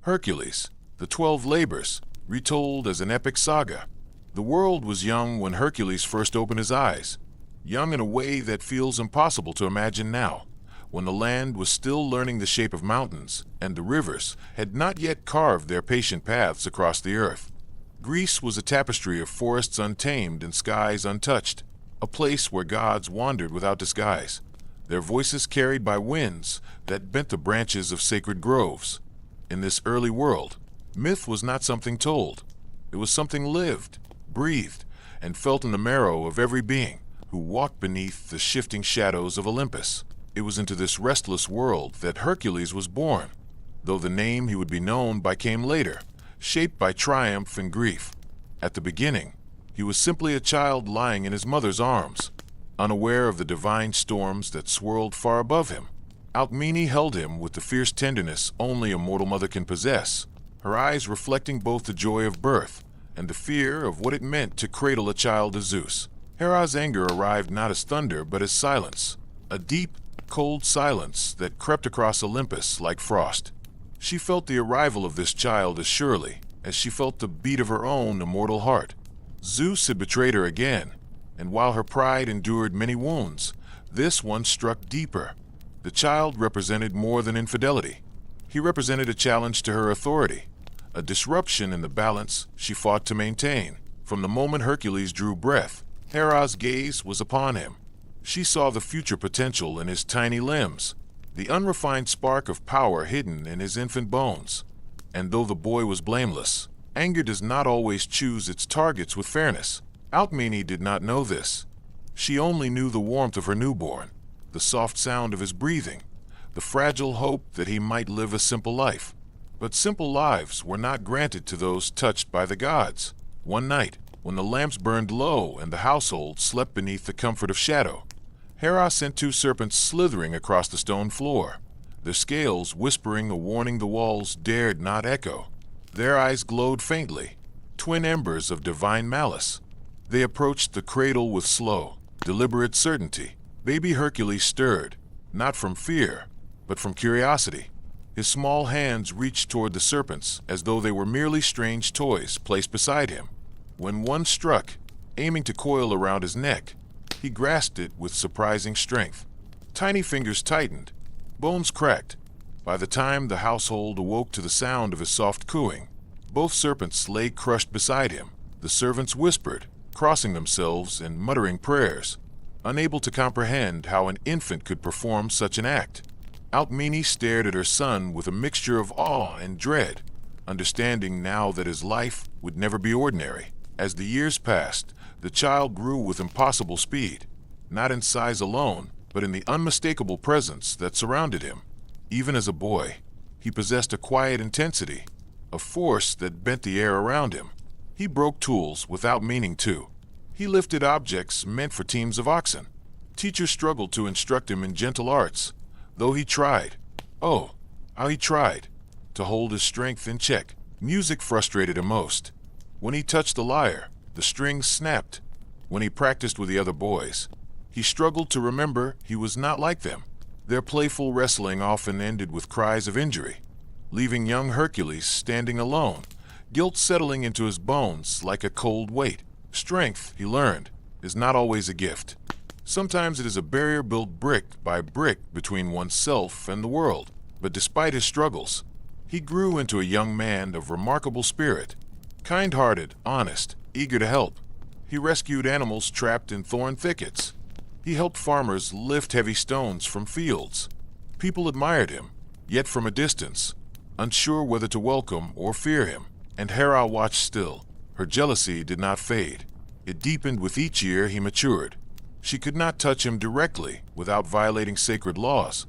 Hercules, the 12 labors, retold as an epic saga. The world was young when Hercules first opened his eyes, young in a way that feels impossible to imagine now, when the land was still learning the shape of mountains and the rivers had not yet carved their patient paths across the earth. Greece was a tapestry of forests untamed and skies untouched, a place where gods wandered without disguise, their voices carried by winds that bent the branches of sacred groves. In this early world, myth was not something told. It was something lived, breathed, and felt in the marrow of every being who walked beneath the shifting shadows of Olympus. It was into this restless world that Hercules was born, though the name he would be known by came later, shaped by triumph and grief. At the beginning, he was simply a child lying in his mother's arms, unaware of the divine storms that swirled far above him. Alcmene held him with the fierce tenderness only a mortal mother can possess, her eyes reflecting both the joy of birth and the fear of what it meant to cradle a child of Zeus. Hera's anger arrived not as thunder but as silence, a deep, cold silence that crept across Olympus like frost. She felt the arrival of this child as surely as she felt the beat of her own immortal heart. Zeus had betrayed her again, and while her pride endured many wounds, this one struck deeper. The child represented more than infidelity. He represented a challenge to her authority, a disruption in the balance she fought to maintain. From the moment Hercules drew breath, Hera's gaze was upon him. She saw the future potential in his tiny limbs, the unrefined spark of power hidden in his infant bones. And though the boy was blameless, anger does not always choose its targets with fairness. Alcmene did not know this. She only knew the warmth of her newborn, the soft sound of his breathing, the fragile hope that he might live a simple life. But simple lives were not granted to those touched by the gods. One night, when the lamps burned low and the household slept beneath the comfort of shadow, Hera sent 2 serpents slithering across the stone floor, their scales whispering a warning the walls dared not echo. Their eyes glowed faintly, twin embers of divine malice. They approached the cradle with slow, deliberate certainty. Baby Hercules stirred, not from fear, but from curiosity. His small hands reached toward the serpents as though they were merely strange toys placed beside him. When one struck, aiming to coil around his neck, he grasped it with surprising strength. Tiny fingers tightened, bones cracked. By the time the household awoke to the sound of his soft cooing, both serpents lay crushed beside him. The servants whispered, crossing themselves and muttering prayers, unable to comprehend how an infant could perform such an act. Alcmene stared at her son with a mixture of awe and dread, understanding now that his life would never be ordinary. As the years passed, the child grew with impossible speed, not in size alone, but in the unmistakable presence that surrounded him. Even as a boy, he possessed a quiet intensity, a force that bent the air around him. He broke tools without meaning to. He lifted objects meant for teams of oxen. Teachers struggled to instruct him in gentle arts, though he tried. Oh, how he tried to hold his strength in check. Music frustrated him most. When he touched the lyre, the strings snapped. When he practiced with the other boys, he struggled to remember he was not like them. Their playful wrestling often ended with cries of injury, leaving young Hercules standing alone, guilt settling into his bones like a cold weight. Strength, he learned, is not always a gift. Sometimes it is a barrier built brick by brick between oneself and the world. But despite his struggles, he grew into a young man of remarkable spirit, kind-hearted, honest, eager to help. He rescued animals trapped in thorn thickets. He helped farmers lift heavy stones from fields. People admired him, yet from a distance, unsure whether to welcome or fear him. And Hera watched still. Her jealousy did not fade. It deepened with each year he matured. She could not touch him directly without violating sacred laws,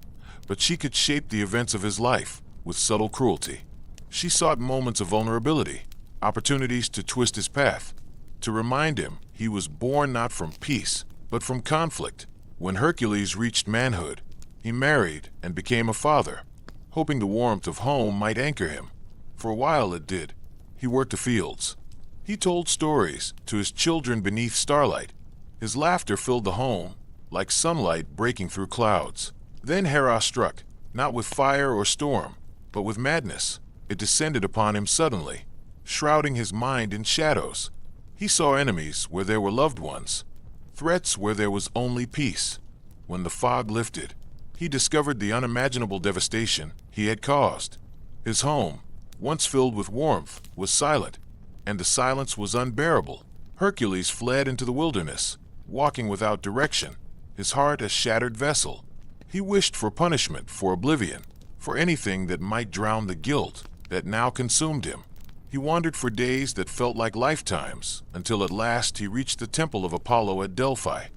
but she could shape the events of his life with subtle cruelty. She sought moments of vulnerability, opportunities to twist his path, to remind him he was born not from peace, but from conflict. When Hercules reached manhood, he married and became a father, hoping the warmth of home might anchor him. For a while it did. He worked the fields. He told stories to his children beneath starlight. His laughter filled the home, like sunlight breaking through clouds. Then Hera struck, not with fire or storm, but with madness. It descended upon him suddenly, shrouding his mind in shadows. He saw enemies where there were loved ones, threats where there was only peace. When the fog lifted, he discovered the unimaginable devastation he had caused. His home, once filled with warmth, was silent, and the silence was unbearable. Hercules fled into the wilderness, walking without direction, his heart a shattered vessel. He wished for punishment, for oblivion, for anything that might drown the guilt that now consumed him. He wandered for days that felt like lifetimes, until at last he reached the temple of Apollo at Delphi.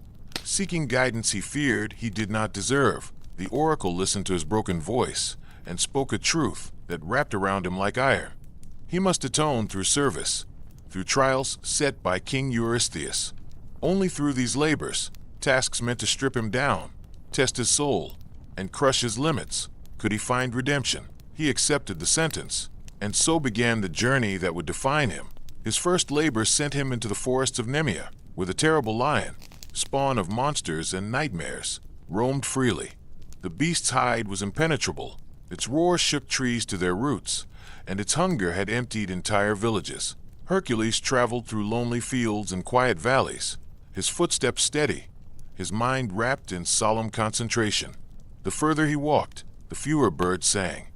Seeking guidance he feared he did not deserve, the oracle listened to his broken voice and spoke a truth that wrapped around him like iron. He must atone through service, through trials set by King Eurystheus. Only through these labors, tasks meant to strip him down, test his soul, and crush his limits, could he find redemption. He accepted the sentence, and so began the journey that would define him. His first labor sent him into the forests of Nemea, where the terrible lion, spawn of monsters and nightmares, roamed freely. The beast's hide was impenetrable, its roar shook trees to their roots, and its hunger had emptied entire villages. Hercules traveled through lonely fields and quiet valleys, his footsteps steady, his mind wrapped in solemn concentration. The further he walked, the fewer birds sang.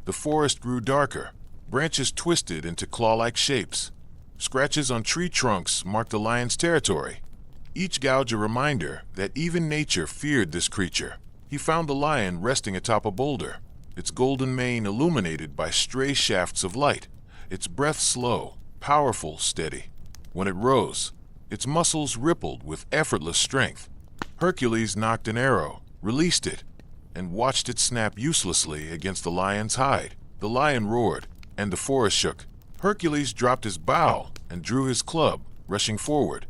The forest grew darker, branches twisted into claw-like shapes. Scratches on tree trunks marked the lion's territory, each gouge a reminder that even nature feared this creature. He found the lion resting atop a boulder, its golden mane illuminated by stray shafts of light, its breath slow, powerful, steady. When it rose, its muscles rippled with effortless strength. Hercules knocked an arrow, released it, and watched it snap uselessly against the lion's hide. The lion roared, and the forest shook. Hercules dropped his bow and drew his club, rushing forward.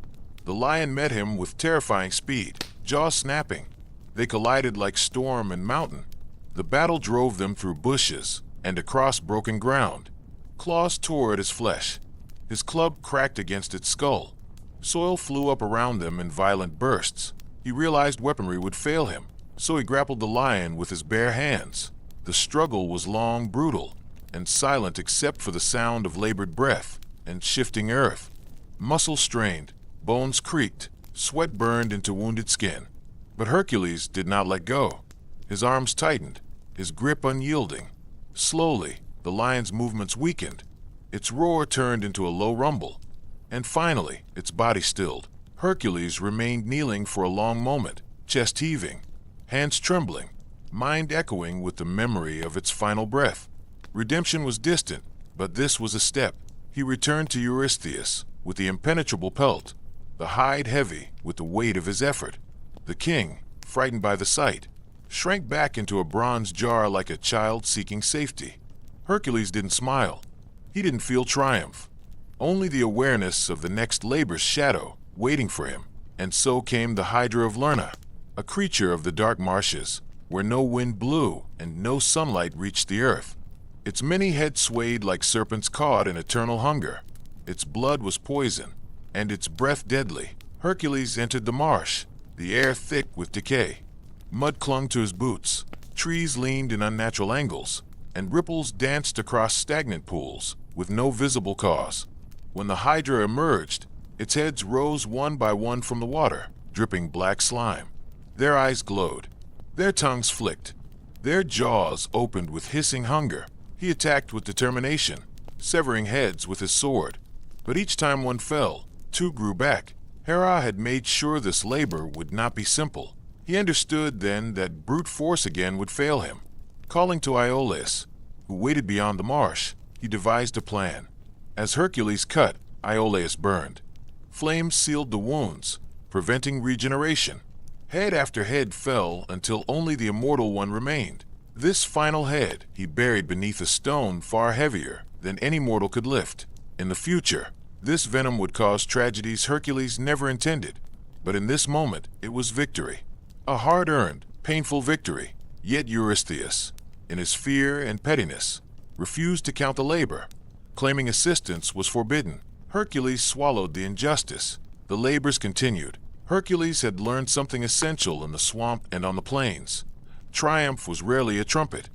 The lion met him with terrifying speed, jaws snapping. They collided like storm and mountain. The battle drove them through bushes and across broken ground. Claws tore at his flesh. His club cracked against its skull. Soil flew up around them in violent bursts. He realized weaponry would fail him, so he grappled the lion with his bare hands. The struggle was long, brutal, and silent except for the sound of labored breath and shifting earth. Muscles strained, bones creaked, sweat burned into wounded skin. But Hercules did not let go. His arms tightened, his grip unyielding. Slowly, the lion's movements weakened. Its roar turned into a low rumble, and finally, its body stilled. Hercules remained kneeling for a long moment, chest heaving, hands trembling, mind echoing with the memory of its final breath. Redemption was distant, but this was a step. He returned to Eurystheus with the impenetrable pelt, the hide heavy with the weight of his effort. The king, frightened by the sight, shrank back into a bronze jar like a child seeking safety. Hercules didn't smile. He didn't feel triumph. Only the awareness of the next labor's shadow waiting for him. And so came the Hydra of Lerna, a creature of the dark marshes, where no wind blew and no sunlight reached the earth. Its many heads swayed like serpents caught in eternal hunger. Its blood was poison, and its breath deadly. Hercules entered the marsh, the air thick with decay. Mud clung to his boots, trees leaned in unnatural angles, and ripples danced across stagnant pools with no visible cause. When the Hydra emerged, its heads rose one by one from the water, dripping black slime. Their eyes glowed, their tongues flicked, their jaws opened with hissing hunger. He attacked with determination, severing heads with his sword. But each time one fell, two grew back. Hera had made sure this labor would not be simple. He understood then that brute force again would fail him. Calling to Iolaus, who waited beyond the marsh, he devised a plan. As Hercules cut, Iolaus burned. Flames sealed the wounds, preventing regeneration. Head after head fell until only the immortal one remained. This final head he buried beneath a stone far heavier than any mortal could lift. In the future, this venom would cause tragedies Hercules never intended. But in this moment, it was victory. A hard-earned, painful victory. Yet Eurystheus, in his fear and pettiness, refused to count the labor. Claiming assistance was forbidden. Hercules swallowed the injustice. The labors continued. Hercules had learned something essential in the swamp and on the plains. Triumph was rarely a trumpet.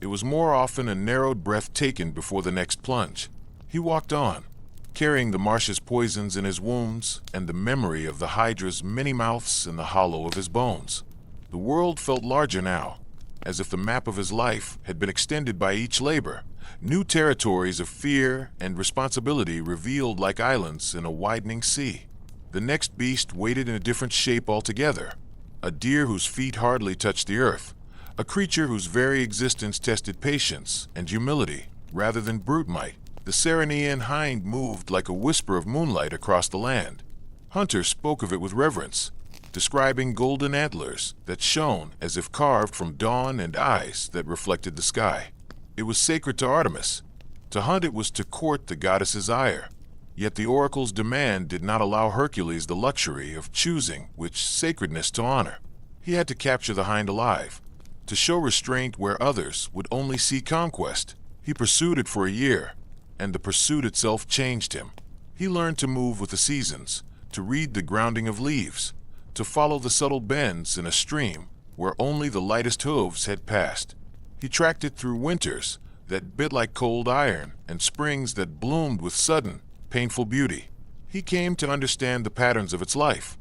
It was more often a narrowed breath taken before the next plunge. He walked on, carrying the marsh's poisons in his wounds and the memory of the Hydra's many mouths in the hollow of his bones. The world felt larger now, as if the map of his life had been extended by each labor. New territories of fear and responsibility revealed like islands in a widening sea. The next beast waited in a different shape altogether. A deer whose feet hardly touched the earth. A creature whose very existence tested patience and humility rather than brute might. The Nemean hind moved like a whisper of moonlight across the land. Hunters spoke of it with reverence, describing golden antlers that shone as if carved from dawn and eyes that reflected the sky. It was sacred to Artemis. To hunt it was to court the goddess's ire. Yet the oracle's demand did not allow Hercules the luxury of choosing which sacredness to honor. He had to capture the hind alive, to show restraint where others would only see conquest. He pursued it for a year, and the pursuit itself changed him. He learned to move with the seasons, to read the grounding of leaves, to follow the subtle bends in a stream where only the lightest hooves had passed. He tracked it through winters that bit like cold iron and springs that bloomed with sudden, painful beauty. He came to understand the patterns of its life,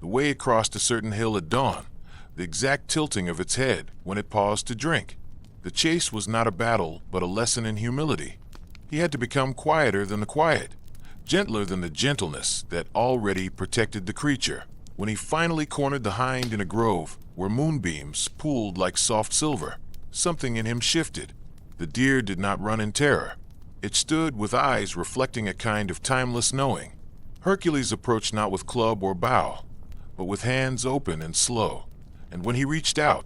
the way it crossed a certain hill at dawn, the exact tilting of its head when it paused to drink. The chase was not a battle, but a lesson in humility. He had to become quieter than the quiet, gentler than the gentleness that already protected the creature. When he finally cornered the hind in a grove where moonbeams pooled like soft silver, something in him shifted. The deer did not run in terror. It stood with eyes reflecting a kind of timeless knowing. Hercules approached not with club or bow, but with hands open and slow. And when he reached out,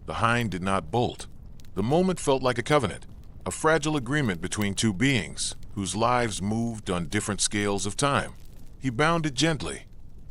the hind did not bolt. The moment felt like a covenant, a fragile agreement between two beings whose lives moved on different scales of time. He bounded gently,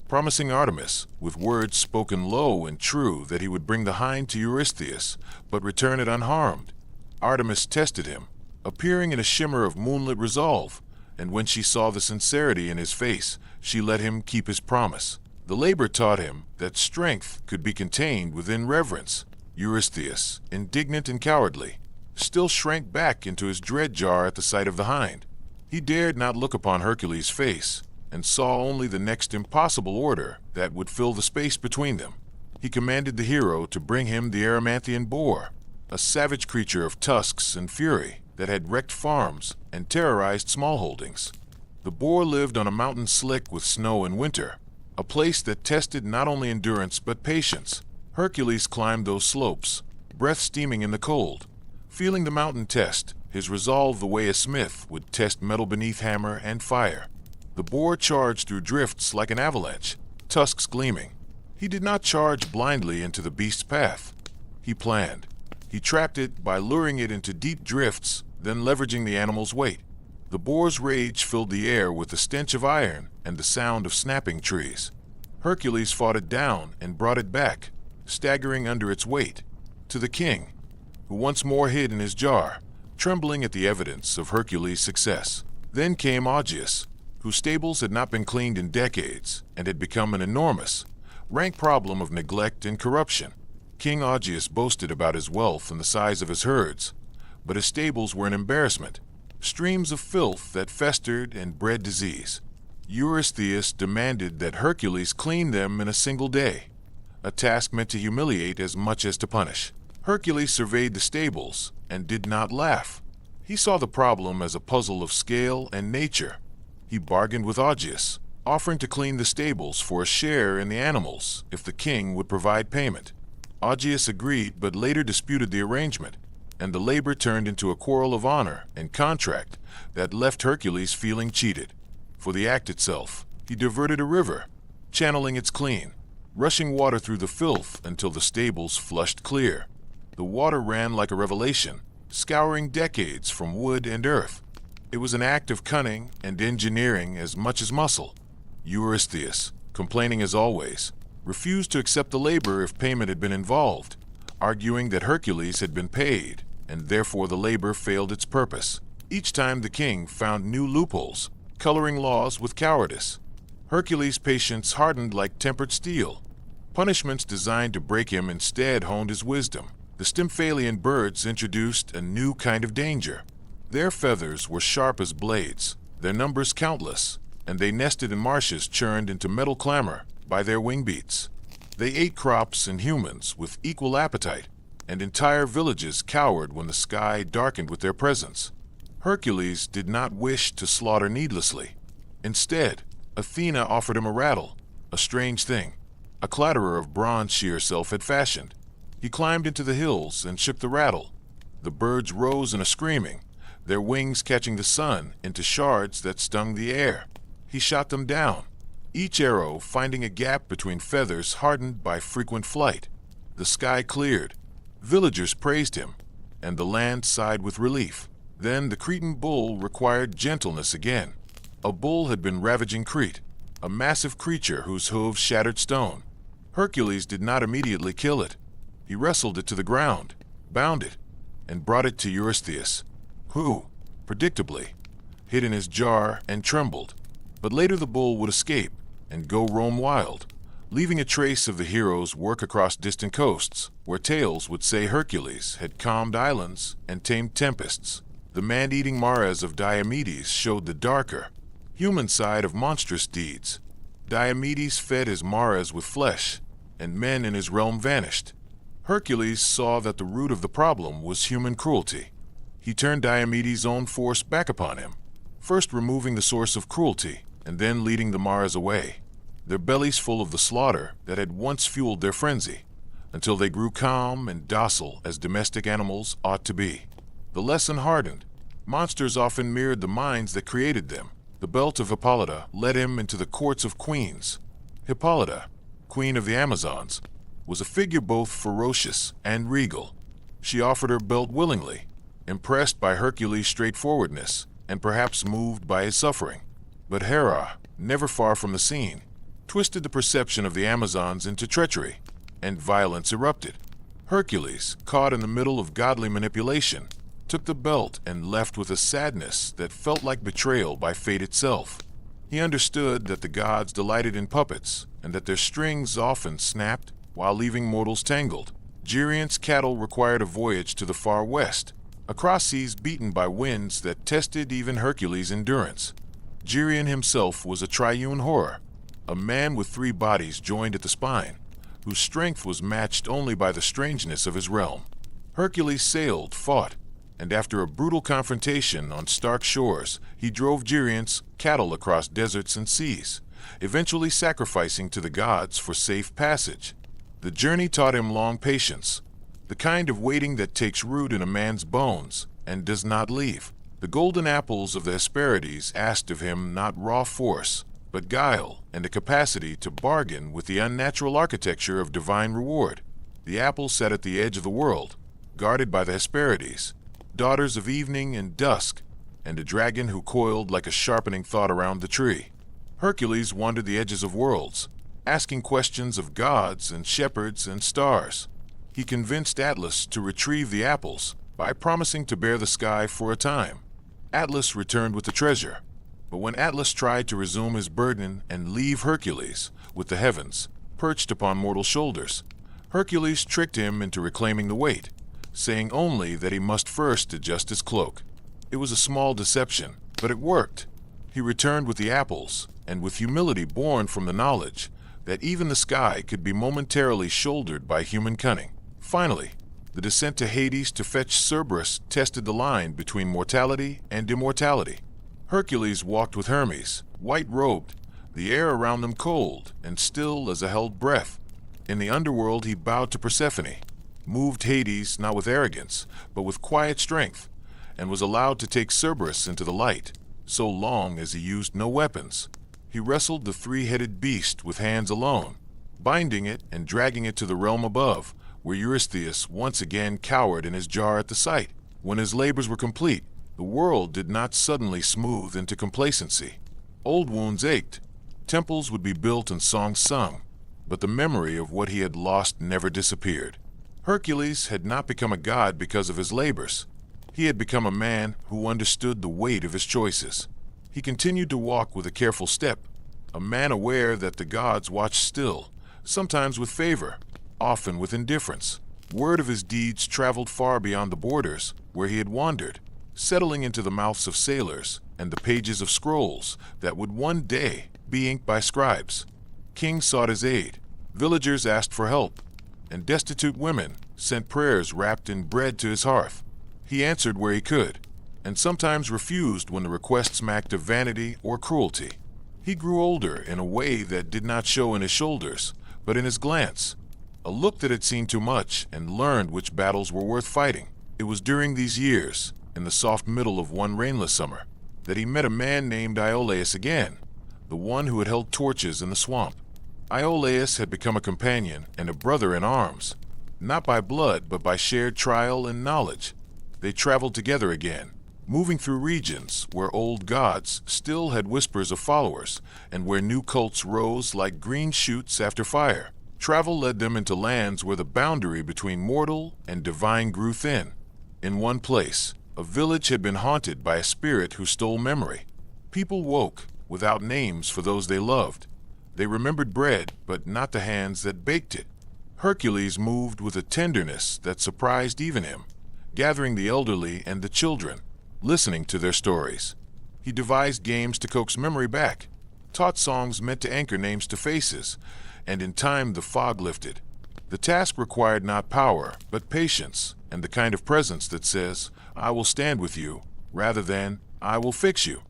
promising Artemis, with words spoken low and true, that he would bring the hind to Eurystheus, but return it unharmed. Artemis tested him, appearing in a shimmer of moonlit resolve, and when she saw the sincerity in his face, she let him keep his promise. The labor taught him that strength could be contained within reverence. Eurystheus, indignant and cowardly, still shrank back into his dread jar at the sight of the hind. He dared not look upon Hercules' face, and saw only the next impossible order that would fill the space between them. He commanded the hero to bring him the Erymanthian Boar, a savage creature of tusks and fury that had wrecked farms and terrorized smallholdings. The boar lived on a mountain slick with snow in winter, a place that tested not only endurance but patience. Hercules climbed those slopes, breath steaming in the cold, feeling the mountain test, his resolve the way a smith would test metal beneath hammer and fire. The boar charged through drifts like an avalanche, tusks gleaming. He did not charge blindly into the beast's path. He planned. He trapped it by luring it into deep drifts, then leveraging the animal's weight. The boar's rage filled the air with the stench of iron and the sound of snapping trees. Hercules fought it down and brought it back, staggering under its weight, to the king, who once more hid in his jar, trembling at the evidence of Hercules' success. Then came Augeas, whose stables had not been cleaned in decades and had become an enormous, rank problem of neglect and corruption. King Augeas boasted about his wealth and the size of his herds, but his stables were an embarrassment, streams of filth that festered and bred disease. Eurystheus demanded that Hercules clean them in a single day, a task meant to humiliate as much as to punish. Hercules surveyed the stables and did not laugh. He saw the problem as a puzzle of scale and nature. He bargained with Augeas, offering to clean the stables for a share in the animals if the king would provide payment. Augeas agreed, but later disputed the arrangement, and the labor turned into a quarrel of honor and contract that left Hercules feeling cheated. For the act itself, he diverted a river, channeling its clean, rushing water through the filth until the stables flushed clear. The water ran like a revelation, scouring decades from wood and earth. It was an act of cunning and engineering as much as muscle. Eurystheus, complaining as always, refused to accept the labor if payment had been involved, arguing that Hercules had been paid, and therefore the labor failed its purpose. Each time the king found new loopholes, coloring laws with cowardice. Hercules' patience hardened like tempered steel. Punishments designed to break him instead honed his wisdom. The Stymphalian birds introduced a new kind of danger. Their feathers were sharp as blades, their numbers countless, and they nested in marshes churned into metal clamor by their wing beats. They ate crops and humans with equal appetite, and entire villages cowered when the sky darkened with their presence. Hercules did not wish to slaughter needlessly. Instead, Athena offered him a rattle, a strange thing, a clatterer of bronze she herself had fashioned. He climbed into the hills and shook the rattle. The birds rose in a screaming, their wings catching the sun into shards that stung the air. He shot them down, each arrow finding a gap between feathers hardened by frequent flight. The sky cleared. Villagers praised him, and the land sighed with relief. Then the Cretan bull required gentleness again. A bull had been ravaging Crete, a massive creature whose hooves shattered stone. Hercules did not immediately kill it. He wrestled it to the ground, bound it, and brought it to Eurystheus, who, predictably, hid in his jar and trembled. But later the bull would escape and go roam wild, leaving a trace of the hero's work across distant coasts, where tales would say Hercules had calmed islands and tamed tempests. The man-eating mares of Diomedes showed the darker, human side of monstrous deeds. Diomedes fed his mares with flesh, and men in his realm vanished. Hercules saw that the root of the problem was human cruelty. He turned Diomedes' own force back upon him, first removing the source of cruelty, and then leading the mares away, their bellies full of the slaughter that had once fueled their frenzy, until they grew calm and docile as domestic animals ought to be. The lesson hardened. Monsters often mirrored the minds that created them. The belt of Hippolyta led him into the courts of queens. Hippolyta, queen of the Amazons, was a figure both ferocious and regal. She offered her belt willingly, impressed by Hercules' straightforwardness and perhaps moved by his suffering. But Hera, never far from the scene, twisted the perception of the Amazons into treachery, and violence erupted. Hercules, caught in the middle of godly manipulation, took the belt and left with a sadness that felt like betrayal by fate itself. He understood that the gods delighted in puppets, and that their strings often snapped while leaving mortals tangled. Geryon's cattle required a voyage to the far west, across seas beaten by winds that tested even Hercules' endurance. Geryon himself was a triune horror, a man with 3 bodies joined at the spine, whose strength was matched only by the strangeness of his realm. Hercules sailed, fought, and after a brutal confrontation on stark shores, he drove Geryon's cattle across deserts and seas, eventually sacrificing to the gods for safe passage. The journey taught him long patience, the kind of waiting that takes root in a man's bones and does not leave. The golden apples of the Hesperides asked of him not raw force, but guile and a capacity to bargain with the unnatural architecture of divine reward. The apples sat at the edge of the world, guarded by the Hesperides, daughters of evening and dusk, and a dragon who coiled like a sharpening thought around the tree. Hercules wandered the edges of worlds, asking questions of gods and shepherds and stars. He convinced Atlas to retrieve the apples by promising to bear the sky for a time. Atlas returned with the treasure, but when Atlas tried to resume his burden and leave Hercules with the heavens perched upon mortal shoulders, Hercules tricked him into reclaiming the weight, saying only that he must first adjust his cloak. It was a small deception, but it worked. He returned with the apples, and with humility born from the knowledge that even the sky could be momentarily shouldered by human cunning. Finally, the descent to Hades to fetch Cerberus tested the line between mortality and immortality. Hercules walked with Hermes, white-robed, the air around them cold and still as a held breath. In the underworld he bowed to Persephone, moved Hades not with arrogance, but with quiet strength, and was allowed to take Cerberus into the light, so long as he used no weapons. He wrestled the 3-headed beast with hands alone, binding it and dragging it to the realm above, where Eurystheus once again cowered in his jar at the sight. When his labors were complete, the world did not suddenly smooth into complacency. Old wounds ached, temples would be built and songs sung, but the memory of what he had lost never disappeared. Hercules had not become a god because of his labors. He had become a man who understood the weight of his choices. He continued to walk with a careful step, a man aware that the gods watched still, sometimes with favor, often with indifference. Word of his deeds traveled far beyond the borders where he had wandered, settling into the mouths of sailors and the pages of scrolls that would one day be inked by scribes. Kings sought his aid, villagers asked for help, and destitute women sent prayers wrapped in bread to his hearth. He answered where he could, and sometimes refused when the request smacked of vanity or cruelty. He grew older in a way that did not show in his shoulders, but in his glance, a look that had seen too much and learned which battles were worth fighting. It was during these years, in the soft middle of one rainless summer, that he met a man named Iolaus again, the one who had held torches in the swamp. Iolaus had become a companion and a brother in arms, not by blood but by shared trial and knowledge. They traveled together again, moving through regions where old gods still had whispers of followers and where new cults rose like green shoots after fire. Travel led them into lands where the boundary between mortal and divine grew thin. In one place, a village had been haunted by a spirit who stole memory. People woke without names for those they loved. They remembered bread, but not the hands that baked it. Hercules moved with a tenderness that surprised even him, gathering the elderly and the children, listening to their stories. He devised games to coax memory back, taught songs meant to anchor names to faces, and in time the fog lifted. The task required not power, but patience, and the kind of presence that says, "I will stand with you," rather than, "I will fix you."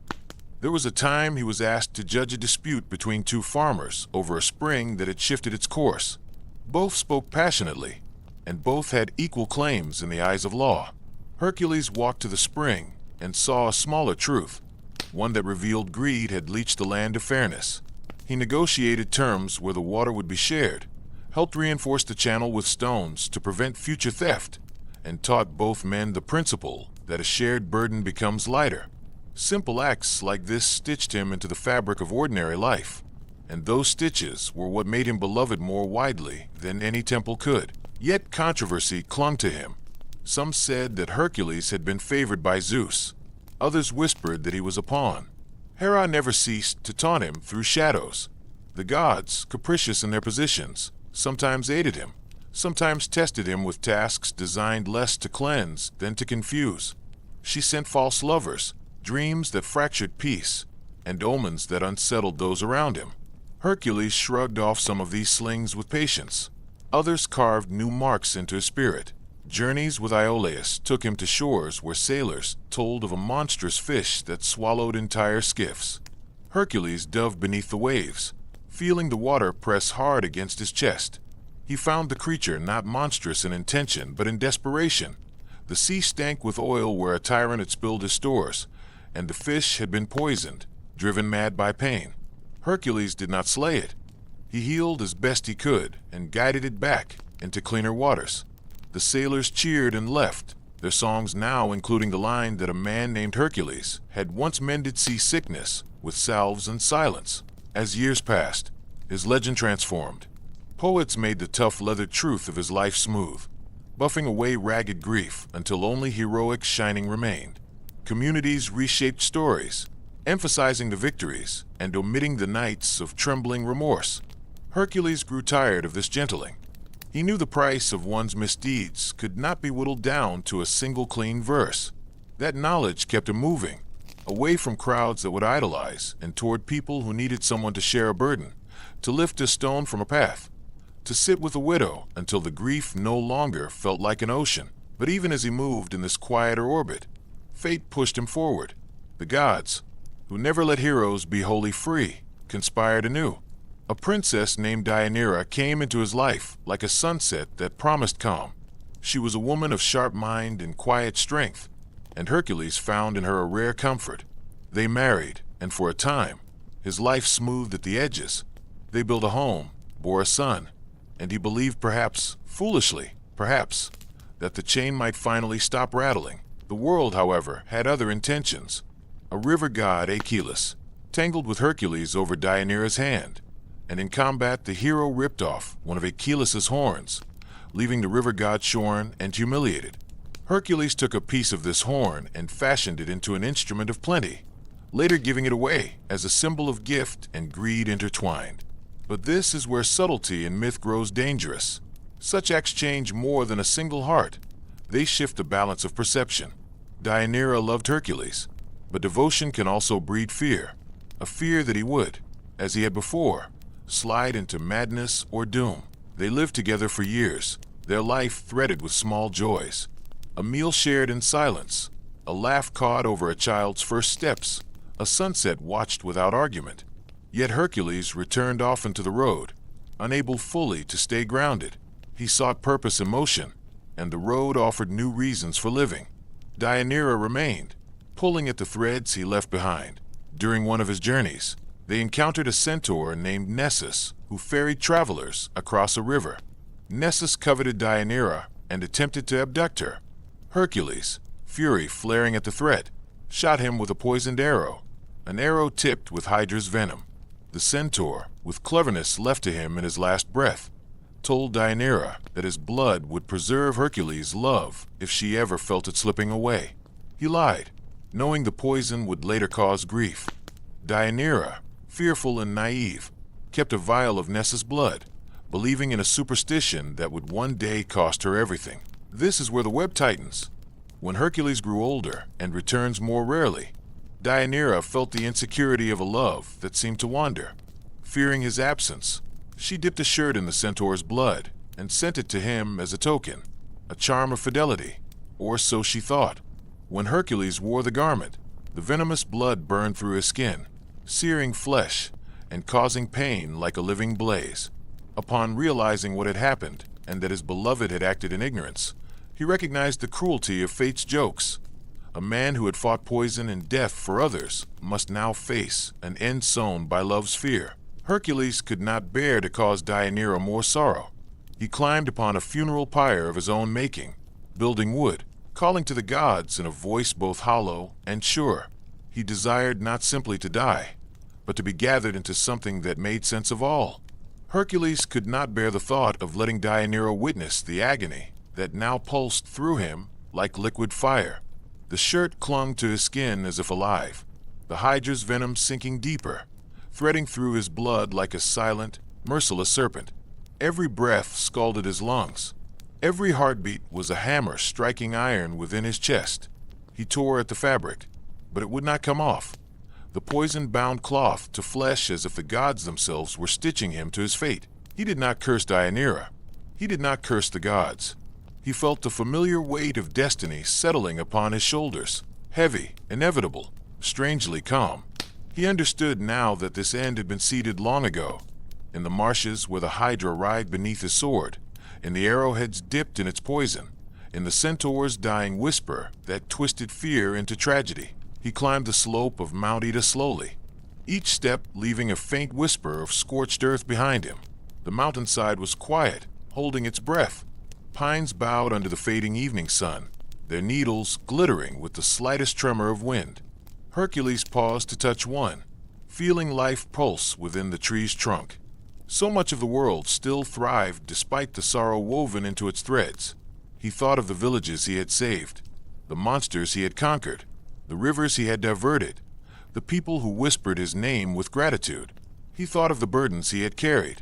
There was a time he was asked to judge a dispute between two farmers over a spring that had shifted its course. Both spoke passionately, and both had equal claims in the eyes of law. Hercules walked to the spring and saw a smaller truth, one that revealed greed had leached the land of fairness. He negotiated terms where the water would be shared, helped reinforce the channel with stones to prevent future theft, and taught both men the principle that a shared burden becomes lighter. Simple acts like this stitched him into the fabric of ordinary life, and those stitches were what made him beloved more widely than any temple could. Yet controversy clung to him. Some said that Hercules had been favored by Zeus. Others whispered that he was a pawn. Hera never ceased to taunt him through shadows. The gods, capricious in their positions, sometimes aided him, sometimes tested him with tasks designed less to cleanse than to confuse. She sent false lovers, dreams that fractured peace, and omens that unsettled those around him. Hercules shrugged off some of these slings with patience. Others carved new marks into his spirit. Journeys with Iolaus took him to shores where sailors told of a monstrous fish that swallowed entire skiffs. Hercules dove beneath the waves, feeling the water press hard against his chest. He found the creature not monstrous in intention but in desperation. The sea stank with oil where a tyrant had spilled his stores, and the fish had been poisoned, driven mad by pain. Hercules did not slay it. He healed as best he could and guided it back into cleaner waters. The sailors cheered and left, their songs now including the line that a man named Hercules had once mended seasickness with salves and silence. As years passed, his legend transformed. Poets made the tough leather truth of his life smooth, buffing away ragged grief until only heroic shining remained. Communities reshaped stories, emphasizing the victories and omitting the nights of trembling remorse. Hercules grew tired of this gentling. He knew the price of one's misdeeds could not be whittled down to a single clean verse. That knowledge kept him moving, away from crowds that would idolize and toward people who needed someone to share a burden, to lift a stone from a path, to sit with a widow until the grief no longer felt like an ocean. But even as he moved in this quieter orbit, fate pushed him forward. The gods, who never let heroes be wholly free, conspired anew. A princess named Deianira came into his life like a sunset that promised calm. She was a woman of sharp mind and quiet strength, and Hercules found in her a rare comfort. They married, and for a time, his life smoothed at the edges. They built a home, bore a son, and he believed perhaps, foolishly, perhaps, that the chain might finally stop rattling. The world, however, had other intentions. A river god, Hercules, tangled with Hercules over Deianira's hand, and in combat the hero ripped off one of Achilles' horns, leaving the river god shorn and humiliated. Hercules took a piece of this horn and fashioned it into an instrument of plenty, later giving it away as a symbol of gift and greed intertwined. But this is where subtlety in myth grows dangerous. Such acts change more than a single heart. They shift the balance of perception. Deianira loved Hercules, but devotion can also breed fear. A fear that he would, as he had before, slide into madness or doom. They lived together for years, their life threaded with small joys. A meal shared in silence, a laugh caught over a child's first steps, a sunset watched without argument. Yet Hercules returned often to the road, unable fully to stay grounded. He sought purpose in motion, and the road offered new reasons for living. Deianira remained, pulling at the threads he left behind. During one of his journeys, they encountered a centaur named Nessus, who ferried travelers across a river. Nessus coveted Deianira and attempted to abduct her. Hercules, fury flaring at the threat, shot him with a poisoned arrow, an arrow tipped with Hydra's venom. The centaur, with cleverness left to him in his last breath, told Deianira that his blood would preserve Hercules' love if she ever felt it slipping away. He lied, knowing the poison would later cause grief. Deianira, fearful and naive, kept a vial of Nessus' blood, believing in a superstition that would one day cost her everything. This is where the web tightens. When Hercules grew older and returns more rarely, Deianira felt the insecurity of a love that seemed to wander. Fearing his absence, she dipped a shirt in the centaur's blood and sent it to him as a token, a charm of fidelity, or so she thought. When Hercules wore the garment, the venomous blood burned through his skin, searing flesh and causing pain like a living blaze. Upon realizing what had happened and that his beloved had acted in ignorance, he recognized the cruelty of fate's jokes. A man who had fought poison and death for others must now face an end sown by love's fear. Hercules could not bear to cause Deianira more sorrow. He climbed upon a funeral pyre of his own making, building wood, calling to the gods in a voice both hollow and sure. He desired not simply to die, but to be gathered into something that made sense of all. Hercules could not bear the thought of letting Deianira witness the agony that now pulsed through him like liquid fire. The shirt clung to his skin as if alive, the Hydra's venom sinking deeper, threading through his blood like a silent, merciless serpent. Every breath scalded his lungs. Every heartbeat was a hammer striking iron within his chest. He tore at the fabric, but it would not come off. The poison bound cloth to flesh as if the gods themselves were stitching him to his fate. He did not curse Deianira. He did not curse the gods. He felt the familiar weight of destiny settling upon his shoulders, heavy, inevitable, strangely calm. He understood now that this end had been seeded long ago, in the marshes where the Hydra writhed beneath his sword, in the arrowheads dipped in its poison, in the centaur's dying whisper that twisted fear into tragedy. He climbed the slope of Mount Ida slowly, each step leaving a faint whisper of scorched earth behind him. The mountainside was quiet, holding its breath. Pines bowed under the fading evening sun, their needles glittering with the slightest tremor of wind. Hercules paused to touch one, feeling life pulse within the tree's trunk. So much of the world still thrived despite the sorrow woven into its threads. He thought of the villages he had saved, the monsters he had conquered, the rivers he had diverted, the people who whispered his name with gratitude. He thought of the burdens he had carried,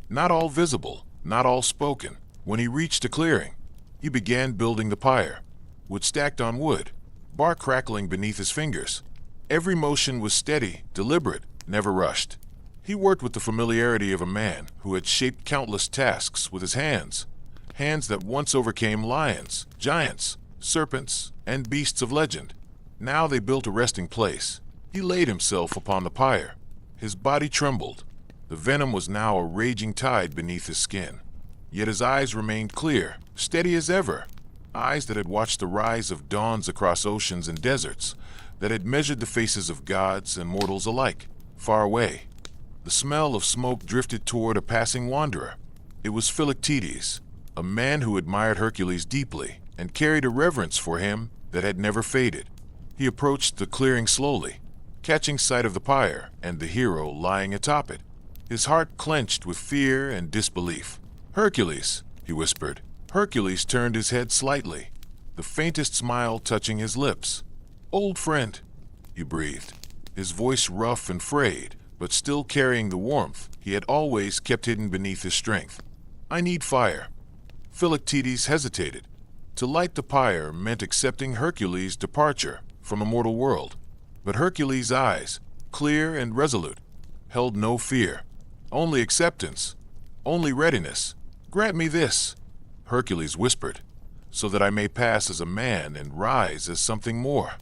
not all visible, not all spoken. When he reached a clearing, he began building the pyre, wood stacked on wood, bark crackling beneath his fingers. Every motion was steady, deliberate, never rushed. He worked with the familiarity of a man who had shaped countless tasks with his hands, hands that once overcame lions, giants, serpents, and beasts of legend. Now they built a resting place. He laid himself upon the pyre. His body trembled. The venom was now a raging tide beneath his skin. Yet his eyes remained clear, steady as ever. Eyes that had watched the rise of dawns across oceans and deserts, that had measured the faces of gods and mortals alike, far away. The smell of smoke drifted toward a passing wanderer. It was Philoctetes, a man who admired Hercules deeply and carried a reverence for him that had never faded. He approached the clearing slowly, catching sight of the pyre and the hero lying atop it. His heart clenched with fear and disbelief. "Hercules," he whispered. Hercules turned his head slightly, the faintest smile touching his lips. "Old friend," he breathed, his voice rough and frayed, but still carrying the warmth he had always kept hidden beneath his strength. "I need fire. Philoctetes hesitated. To light the pyre meant accepting Hercules' departure from a mortal world. But Hercules' eyes, clear and resolute, held no fear. Only acceptance. Only readiness. "Grant me this," Hercules whispered, "so that I may pass as a man and rise as something more."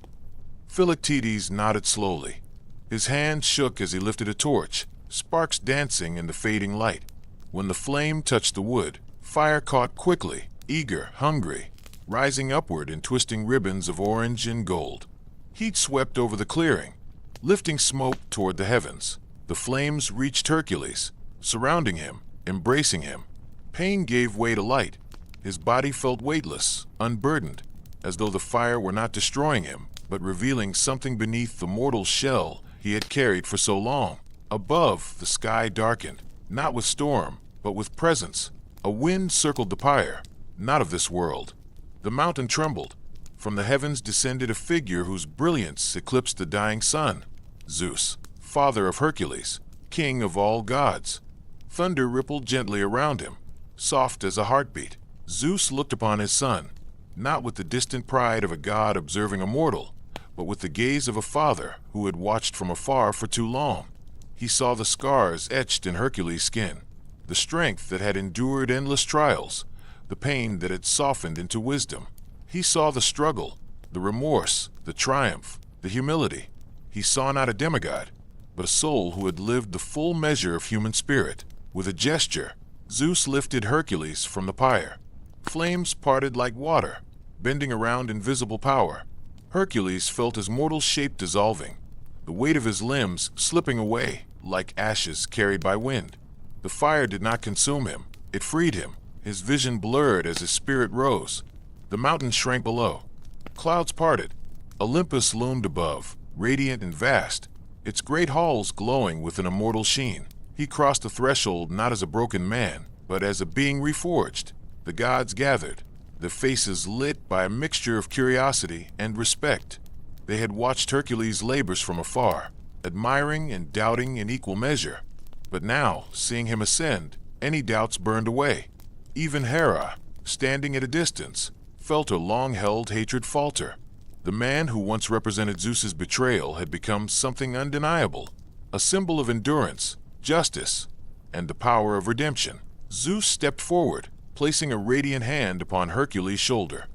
Philoctetes nodded slowly. His hand shook as he lifted a torch, sparks dancing in the fading light. When the flame touched the wood, fire caught quickly, eager, hungry, rising upward in twisting ribbons of orange and gold. Heat swept over the clearing, lifting smoke toward the heavens. The flames reached Hercules, surrounding him, embracing him. Pain gave way to light. His body felt weightless, unburdened, as though the fire were not destroying him, but revealing something beneath the mortal shell he had carried for so long. Above, the sky darkened, not with storm, but with presence. A wind circled the pyre, not of this world. The mountain trembled. From the heavens descended a figure whose brilliance eclipsed the dying sun. Zeus, father of Hercules, king of all gods. Thunder rippled gently around him, soft as a heartbeat. Zeus looked upon his son, not with the distant pride of a god observing a mortal, but with the gaze of a father who had watched from afar for too long. He saw the scars etched in Hercules' skin, the strength that had endured endless trials, the pain that had softened into wisdom. He saw the struggle, the remorse, the triumph, the humility. He saw not a demigod, but a soul who had lived the full measure of human spirit. With a gesture, Zeus lifted Hercules from the pyre. Flames parted like water, bending around invisible power. Hercules felt his mortal shape dissolving, the weight of his limbs slipping away like ashes carried by wind. The fire did not consume him, it freed him. His vision blurred as his spirit rose. The mountain shrank below. Clouds parted. Olympus loomed above, radiant and vast, its great halls glowing with an immortal sheen. He crossed the threshold not as a broken man, but as a being reforged. The gods gathered, their faces lit by a mixture of curiosity and respect. They had watched Hercules' labors from afar, admiring and doubting in equal measure. But now, seeing him ascend, any doubts burned away. Even Hera, standing at a distance, felt her long-held hatred falter. The man who once represented Zeus's betrayal had become something undeniable, a symbol of endurance, justice, and the power of redemption. Zeus stepped forward, placing a radiant hand upon Hercules' shoulder.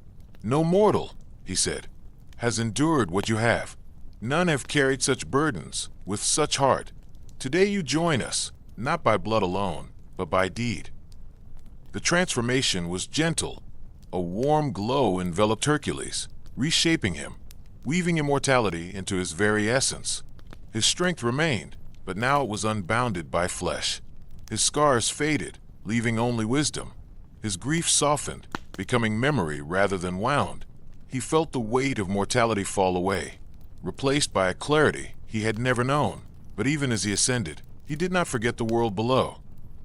"No mortal," he said, "has endured what you have. None have carried such burdens, with such heart. Today you join us, not by blood alone, but by deed." The transformation was gentle. A warm glow enveloped Hercules, reshaping him, weaving immortality into his very essence. His strength remained, but now it was unbounded by flesh. His scars faded, leaving only wisdom. His grief softened, becoming memory rather than wound. He felt the weight of mortality fall away, replaced by a clarity he had never known. But even as he ascended, he did not forget the world below,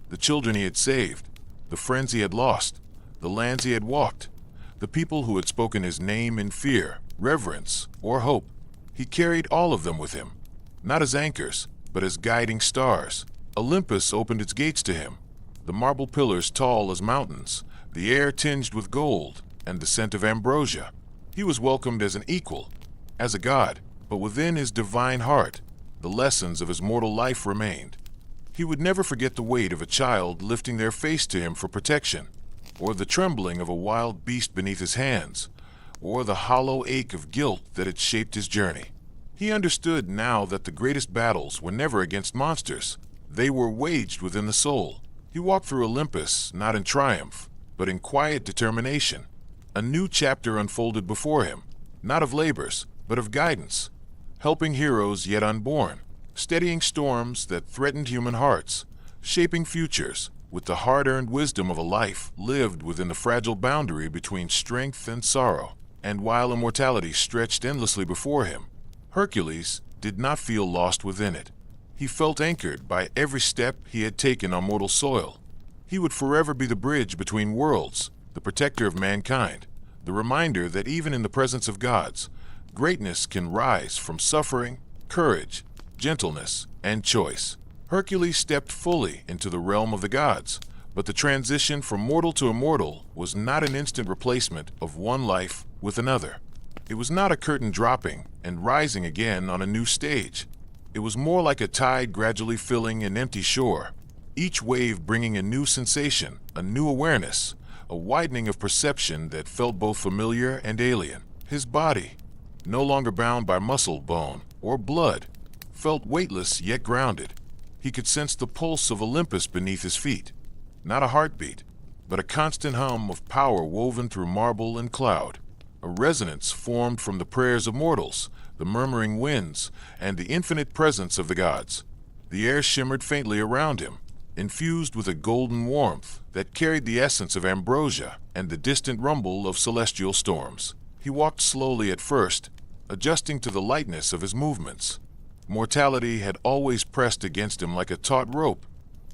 the children he had saved, the friends he had lost, the lands he had walked, the people who had spoken his name in fear, reverence, or hope. He carried all of them with him, not as anchors, but as guiding stars. Olympus opened its gates to him, the marble pillars tall as mountains, the air tinged with gold, and the scent of ambrosia. He was welcomed as an equal, as a god, but within his divine heart, the lessons of his mortal life remained. He would never forget the weight of a child lifting their face to him for protection, or the trembling of a wild beast beneath his hands, or the hollow ache of guilt that had shaped his journey. He understood now that the greatest battles were never against monsters. They were waged within the soul. He walked through Olympus not in triumph, but in quiet determination. A new chapter unfolded before him, not of labors, but of guidance, helping heroes yet unborn, steadying storms that threatened human hearts, shaping futures with the hard-earned wisdom of a life lived within the fragile boundary between strength and sorrow. And while immortality stretched endlessly before him, Hercules did not feel lost within it. He felt anchored by every step he had taken on mortal soil. He would forever be the bridge between worlds, the protector of mankind, the reminder that even in the presence of gods, greatness can rise from suffering, courage, gentleness, and choice. Hercules stepped fully into the realm of the gods, But the transition from mortal to immortal was not an instant replacement of one life with another. It was not a curtain dropping and rising again on a new stage. It was more like a tide gradually filling an empty shore, each wave bringing a new sensation, a new awareness, a widening of perception that felt both familiar and alien. His body, no longer bound by muscle, bone, or blood, felt weightless yet grounded. He could sense the pulse of Olympus beneath his feet. Not a heartbeat, but a constant hum of power woven through marble and cloud. A resonance formed from the prayers of mortals, the murmuring winds, and the infinite presence of the gods. The air shimmered faintly around him, infused with a golden warmth that carried the essence of ambrosia and the distant rumble of celestial storms. He walked slowly at first, adjusting to the lightness of his movements. Mortality had always pressed against him like a taut rope.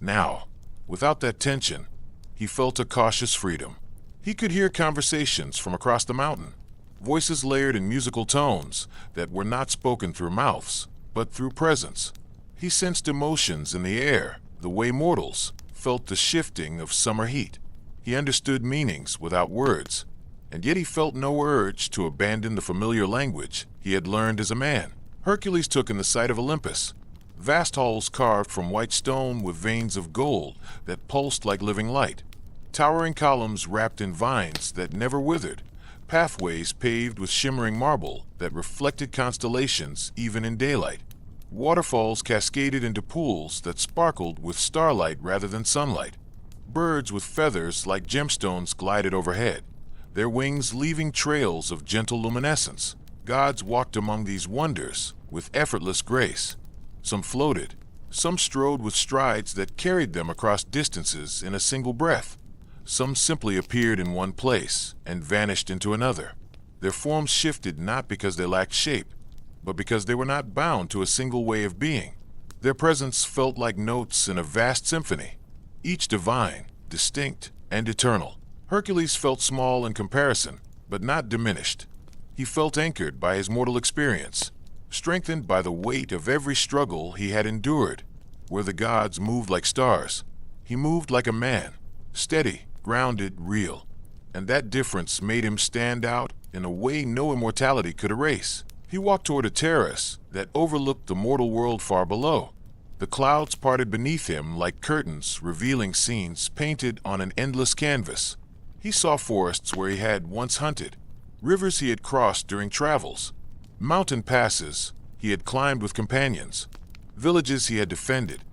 Now, without that tension, he felt a cautious freedom. He could hear conversations from across the mountain, voices layered in musical tones that were not spoken through mouths, but through presence. He sensed emotions in the air, the way mortals felt the shifting of summer heat. He understood meanings without words, and yet he felt no urge to abandon the familiar language he had learned as a man. Hercules took in the sight of Olympus, vast halls carved from white stone with veins of gold that pulsed like living light, towering columns wrapped in vines that never withered, pathways paved with shimmering marble that reflected constellations even in daylight. Waterfalls cascaded into pools that sparkled with starlight rather than sunlight. Birds with feathers like gemstones glided overhead, their wings leaving trails of gentle luminescence. Gods walked among these wonders with effortless grace. Some floated, some strode with strides that carried them across distances in a single breath. Some simply appeared in one place and vanished into another. Their forms shifted not because they lacked shape, but because they were not bound to a single way of being. Their presence felt like notes in a vast symphony, each divine, distinct, and eternal. Hercules felt small in comparison, but not diminished. He felt anchored by his mortal experience, strengthened by the weight of every struggle he had endured. Where the gods moved like stars, he moved like a man, steady, grounded, real. And that difference made him stand out in a way no immortality could erase. He walked toward a terrace that overlooked the mortal world far below. The clouds parted beneath him like curtains, revealing scenes painted on an endless canvas. He saw forests where he had once hunted, rivers he had crossed during travels, mountain passes he had climbed with companions, villages he had defended,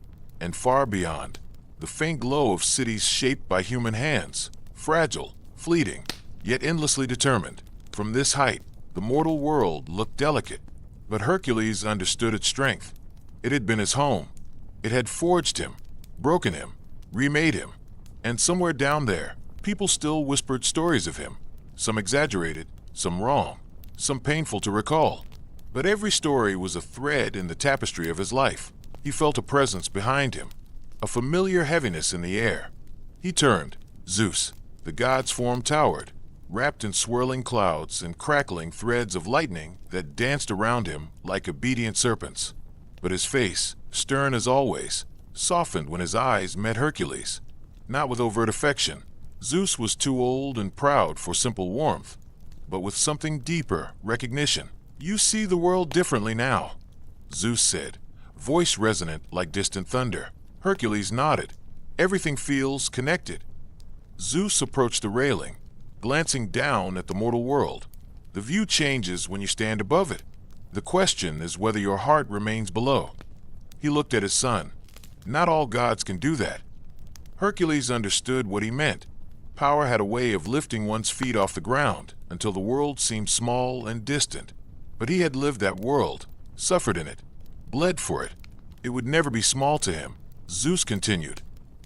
and far beyond, the faint glow of cities shaped by human hands, fragile, fleeting, yet endlessly determined. From this height, the mortal world looked delicate, but Hercules understood its strength. It had been his home. It had forged him, broken him, remade him, and somewhere down there, people still whispered stories of him, some exaggerated, some wrong, some painful to recall. But every story was a thread in the tapestry of his life. He felt a presence behind him, a familiar heaviness in the air. He turned. Zeus, the god's form towered, wrapped in swirling clouds and crackling threads of lightning that danced around him like obedient serpents. But his face, stern as always, softened when his eyes met Hercules, not with overt affection. Zeus was too old and proud for simple warmth, but with something deeper, recognition. "You see the world differently now," Zeus said, voice resonant like distant thunder. Hercules nodded. "Everything feels connected." Zeus approached the railing, glancing down at the mortal world. "The view changes when you stand above it. The question is whether your heart remains below." He looked at his son. Not all gods can do that. Hercules understood what he meant. Power had a way of lifting one's feet off the ground until the world seemed small and distant. But he had lived that world, suffered in it, bled for it. It would never be small to him. Zeus continued.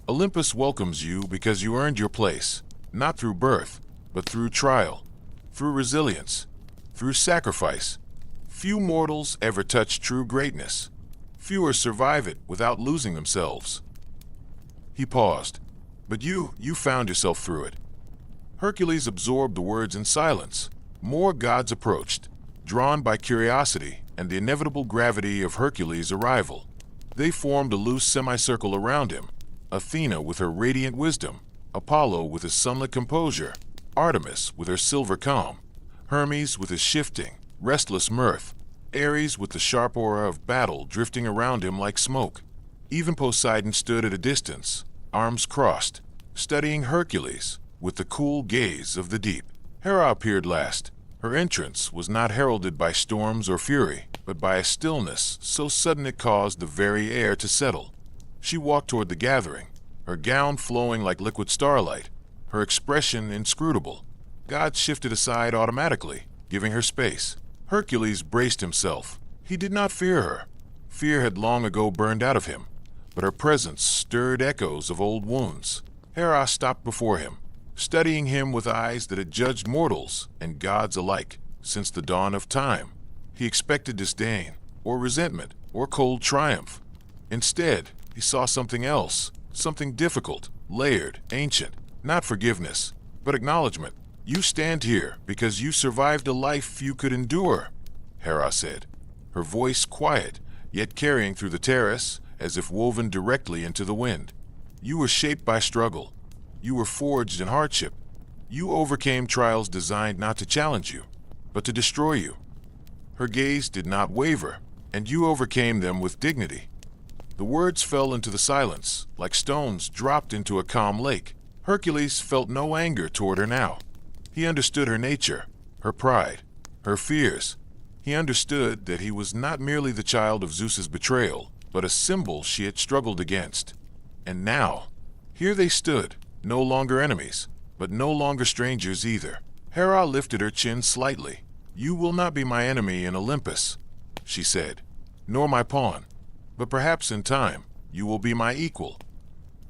"Olympus welcomes you because you earned your place, not through birth, but through trial, through resilience, through sacrifice. Few mortals ever touch true greatness. Fewer survive it without losing themselves." He paused. "But you found yourself through it." Hercules absorbed the words in silence. More gods approached, drawn by curiosity and the inevitable gravity of Hercules' arrival. They formed a loose semicircle around him, Athena with her radiant wisdom, Apollo with his sunlit composure, Artemis with her silver calm, Hermes with his shifting, restless mirth, Ares with the sharp aura of battle drifting around him like smoke. Even Poseidon stood at a distance, arms crossed, studying Hercules with the cool gaze of the deep. Hera appeared last. Her entrance was not heralded by storms or fury, but by a stillness so sudden it caused the very air to settle. She walked toward the gathering, her gown flowing like liquid starlight, her expression inscrutable. God shifted aside automatically, giving her space. Hercules braced himself. He did not fear her. Fear had long ago burned out of him, but her presence stirred echoes of old wounds. Hera stopped before him, studying him with eyes that had judged mortals and gods alike since the dawn of time. He expected disdain, or resentment, or cold triumph. Instead, he saw something else, something difficult, layered, ancient, not forgiveness, but acknowledgement. You stand here because you survived a life you could endure, Hera said, her voice quiet, yet carrying through the terrace as if woven directly into the wind. You were shaped by struggle. You were forged in hardship. You overcame trials designed not to challenge you, but to destroy you. Her gaze did not waver, and you overcame them with dignity. The words fell into the silence, like stones dropped into a calm lake. Hercules felt no anger toward her now. He understood her nature, her pride, her fears. He understood that he was not merely the child of Zeus's betrayal, but a symbol she had struggled against. And now, here they stood, no longer enemies, but no longer strangers either. Hera lifted her chin slightly. You will not be my enemy in Olympus, she said, nor my pawn, but perhaps in time you will be my equal.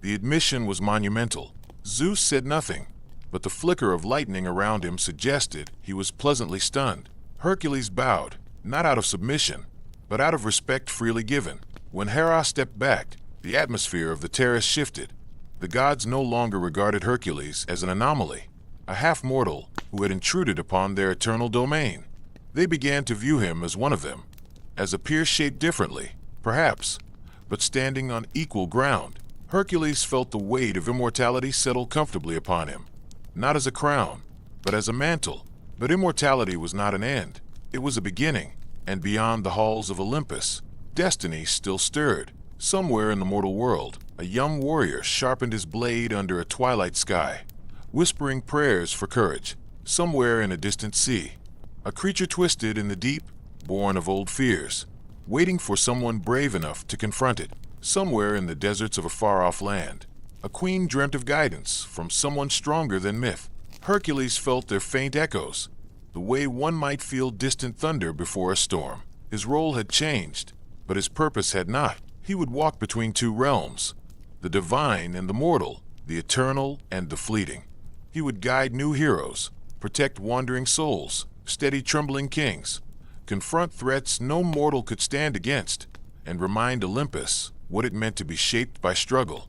The admission was monumental. Zeus said nothing, but the flicker of lightning around him suggested he was pleasantly stunned. Hercules bowed, not out of submission, but out of respect freely given. When Hera stepped back, the atmosphere of the terrace shifted. The gods no longer regarded Hercules as an anomaly, a half-mortal who had intruded upon their eternal domain. They began to view him as one of them, as a peer shaped differently, perhaps, but standing on equal ground. Hercules felt the weight of immortality settle comfortably upon him, not as a crown, but as a mantle. But immortality was not an end. It was a beginning, and beyond the halls of Olympus, destiny still stirred. Somewhere in the mortal world, a young warrior sharpened his blade under a twilight sky, whispering prayers for courage. Somewhere in a distant sea, a creature twisted in the deep, born of old fears, waiting for someone brave enough to confront it. Somewhere in the deserts of a far-off land, a queen dreamt of guidance from someone stronger than myth. Hercules felt their faint echoes, the way one might feel distant thunder before a storm. His role had changed, but his purpose had not. He would walk between two realms, the divine and the mortal, the eternal and the fleeting. He would guide new heroes, protect wandering souls, steady trembling kings, confront threats no mortal could stand against, and remind Olympus what it meant to be shaped by struggle.